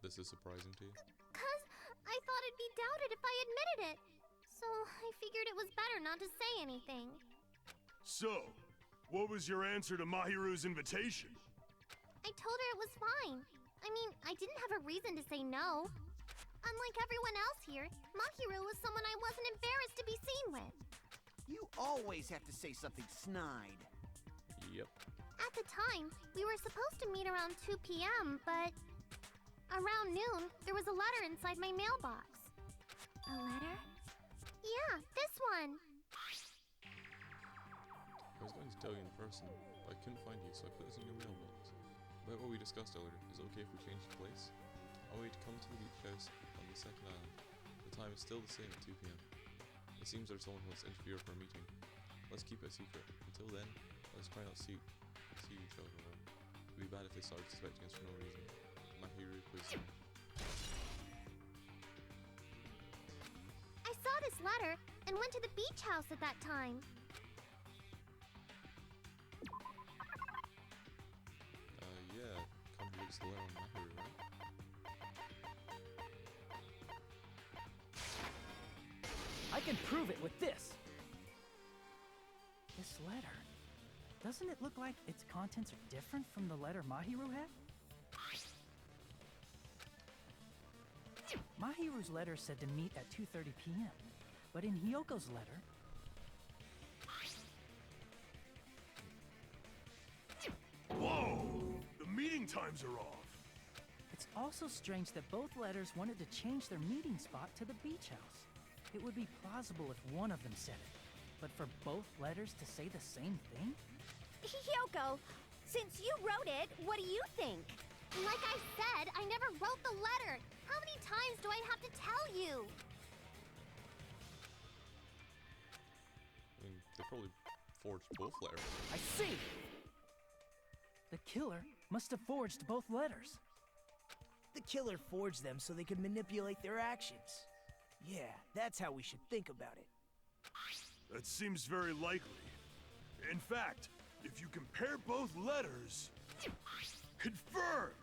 This is surprising to you? 'Cause I thought it'd be doubted if I admitted it. So I figured it was better not to say anything. So, what was your answer to Mahiru's invitation? I told her it was fine. I mean, I didn't have a reason to say no. Unlike everyone else here, Mahiru was someone I wasn't embarrassed to be seen with. You always have to say something snide. Yep. At the time, we were supposed to meet around 2 p.m., but around noon, there was a letter inside my mailbox. A letter? Yeah, this one. I was going to tell you in person, but I couldn't find you, so I put this in your mailbox. About what we discussed earlier, is it okay if we change the place? I want you to come to the beach house on the second island. The time is still the same at 2 p.m. It seems there's someone who wants to interfere for a meeting. Let's keep it a secret. Until then, let's try not to see each other. It would be bad if they started suspecting us for no reason. Mahiru, please. I saw this letter and went to the beach house at that time. Yeah, contradicts the letter on Mahiru, right? I can prove it with this! This letter. Doesn't it look like its contents are different from the letter Mahiru had? Mahiru's letter said to meet at 2:30 p.m., but in Hyoko's letter... Whoa! The meeting times are off. It's also strange that both letters wanted to change their meeting spot to the beach house. It would be plausible if one of them said it, but for both letters to say the same thing? Hyoko, since you wrote it, what do you think? Like I said, I never wrote the letter. How many times do I have to tell you? I mean, they probably forged both letters. I see! The killer must have forged both letters. The killer forged them so they could manipulate their actions. Yeah, that's how we should think about it. That seems very likely. In fact, if you compare both letters... Confirmed!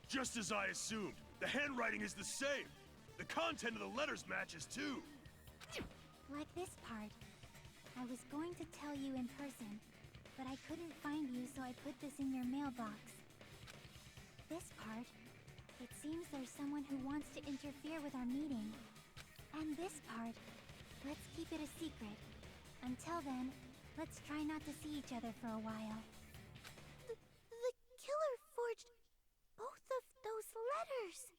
Just as I assumed, the handwriting is the same. The content of the letters matches too. Like this part. I was going to tell you in person, but I couldn't find you, so I put this in your mailbox. This part. It seems there's someone who wants to interfere with our meeting. And this part. Let's keep it a secret. Until then, let's try not to see each other for a while. The killer forged both of those letters.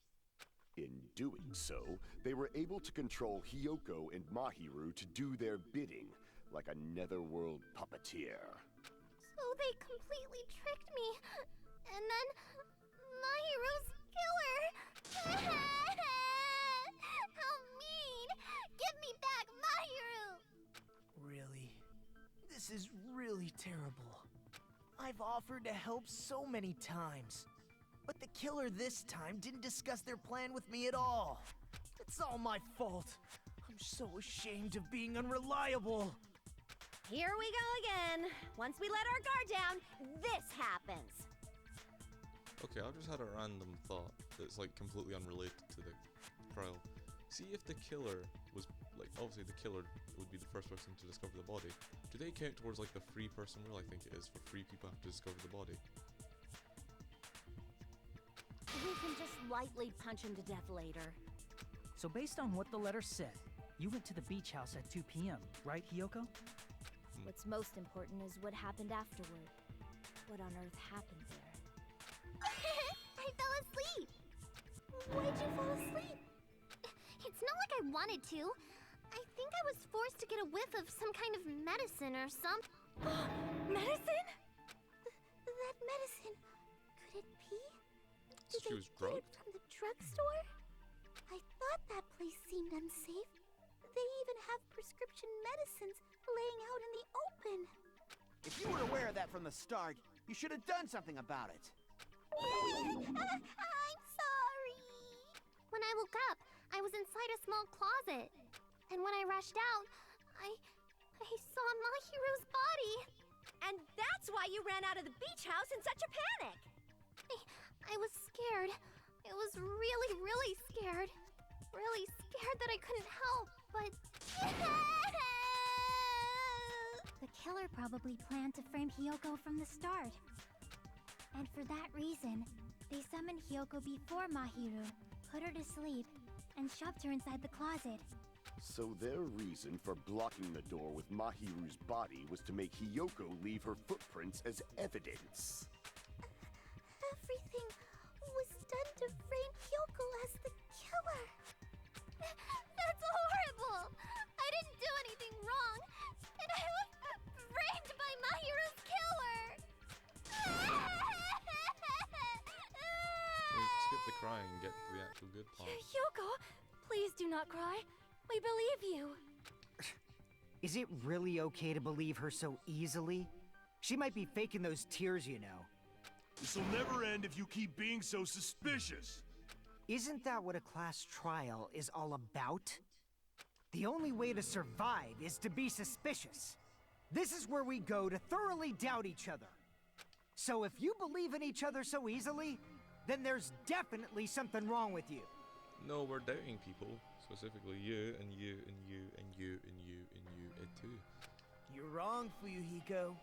In doing so, they were able to control Hyoko and Mahiru to do their bidding, like a netherworld puppeteer. So they completely tricked me. And then Mahiru's killer. How mean! I've offered to help so many times. But the killer this time didn't discuss their plan with me at all. It's all my fault. I'm so ashamed of being unreliable. Here we go again. Once we let our guard down, this happens. Okay, I've just had a random thought that's like completely unrelated to the trial. See if the killer was, like, obviously the killer would be the first person to discover the body. Do they count towards like the free person rule? I think it is, for free people have to discover the body. We can just lightly punch him to death later. So based on what the letter said, you went to the beach house at 2 p.m., right, Hiyoko? What's most important is what happened afterward. What on earth happened there? I fell asleep. Why'd you fall asleep? It's not like I wanted to. I think I was forced to get a whiff of some kind of medicine or something. Medicine? That medicine. Could it be? Did She they was get drugged? it from the drugstore? I thought that place seemed unsafe. They even have prescription medicines laying out in the open. If you were aware of that from the start, you should have done something about it. I'm sorry. When I woke up, I was inside a small closet. And when I rushed out, I saw Mahiru's body. And that's why you ran out of the beach house in such a panic. I was scared. I was really, really scared. Really scared that I couldn't help, but... The killer probably planned to frame Hiyoko from the start. And for that reason, they summoned Hiyoko before Mahiru, put her to sleep, and shoved her inside the closet. So their reason for blocking the door with Mahiru's body was to make Hiyoko leave her footprints as evidence. Everything was done to frame Hiyoko as the killer. That's horrible! I didn't do anything wrong, and I was framed by Mahiru's killer! Skip the crying and get to the actual good part. Hiyoko, please do not cry. We believe you. Is it really okay to believe her so easily? She might be faking those tears, you know. This'll never end if you keep being so suspicious. Isn't that what a class trial is all about? The only way to survive is to be suspicious. This is where we go to thoroughly doubt each other. So if you believe in each other so easily, then there's definitely something wrong with you. No, we're doubting people. Specifically you, and you, and you, and you, and you, and you, and too. You're wrong, Fuyuhiko.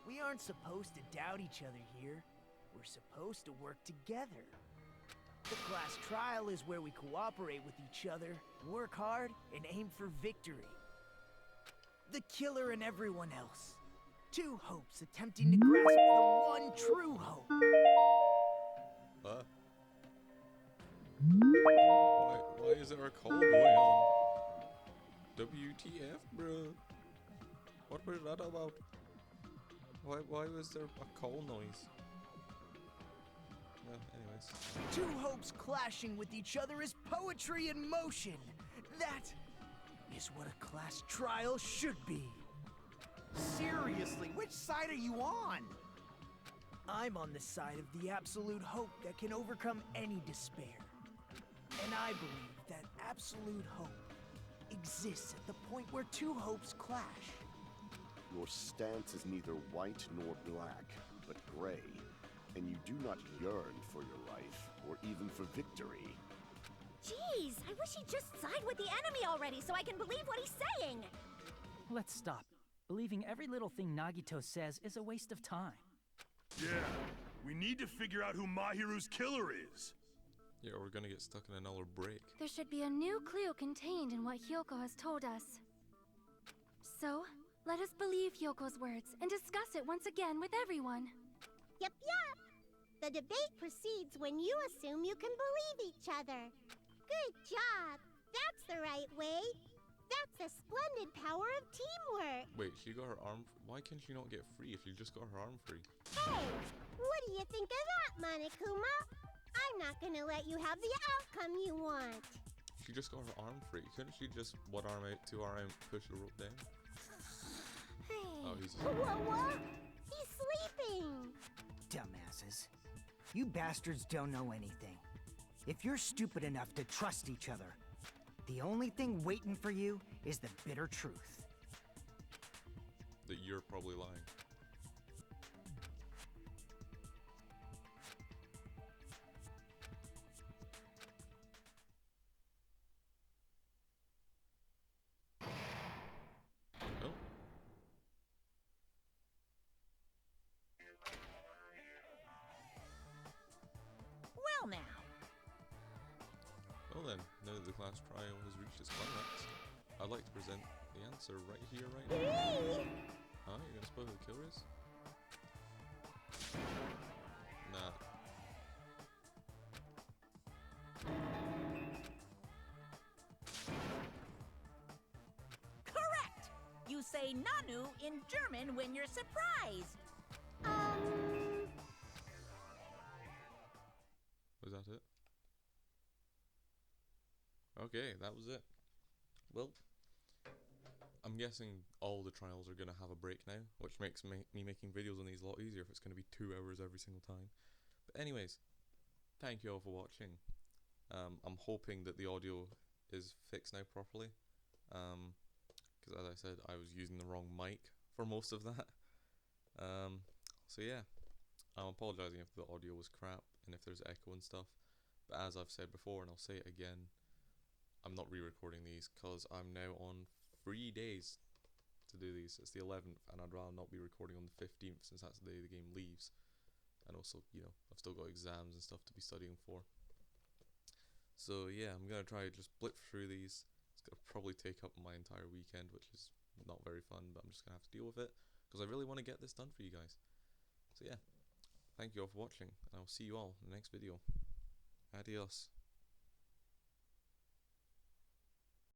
We aren't supposed to doubt each other here. We're supposed to work together. The class trial is where we cooperate with each other, work hard, and aim for victory. The killer and everyone else. Two hopes attempting to grasp the one true hope. What? Why is there a call going on? WTF, bro? What was that about? Why was there a call noise? Well, anyways. Two hopes clashing with each other is poetry in motion. That is what a class trial should be. Seriously, which side are you on? I'm on the side of the absolute hope that can overcome any despair. And I believe that absolute hope exists at the point where two hopes clash. Your stance is neither white nor black, but gray, and you do not yearn for your life, or even for victory. Jeez, I wish he'd just side with the enemy already so I can believe what he's saying. Let's stop. Believing every little thing Nagito says is a waste of time. Yeah, we need to figure out who Mahiru's killer is. Yeah, we're gonna get stuck in another break. There should be a new clue contained in what Hiyoko has told us. So, let us believe Hyoko's words and discuss it once again with everyone. Yup, yup. The debate proceeds when you assume you can believe each other. Good job. That's the right way. That's a splendid power of teamwork. Wait, she got her arm. Why can she not get free if she just got her arm free? Hey, what do you think of that, Monokuma? I'm not gonna let you have the outcome you want. She just got her arm free. Couldn't she just one arm out, two arm out, push the rope down? Hey. Oh, he's. What? He's sleeping! Dumbasses. You bastards don't know anything. If you're stupid enough to trust each other, the only thing waiting for you is the bitter truth. That you're probably lying. Oh. Well now. Well then, now that the class trial has reached its climax, I'd like to present the answer right here, right now. Huh? You're gonna spoil who the killer is? Nah. Correct! You say Nanu in German when you're surprised. Was that it? Okay, that was it. Well, I'm guessing all the trials are gonna have a break now, which makes me making videos on these a lot easier if it's gonna be 2 hours every single time. But anyways, thank you all for watching. I'm hoping that the audio is fixed now properly, because as I said, I was using the wrong mic for most of that. So yeah, I'm apologising if the audio was crap and if there's echo and stuff, but as I've said before and I'll say it again, I'm not re-recording these because I'm now on 3 days to do these. It's the 11th and I'd rather not be recording on the 15th since that's the day the game leaves, and also, you know, I've still got exams and stuff to be studying for. So yeah, I'm gonna try to just blip through these. It's gonna probably take up my entire weekend, which is not very fun, but I'm just gonna have to deal with it because I really want to get this done for you guys. So yeah, thank you all for watching, and I'll see you all in the next video. Adios.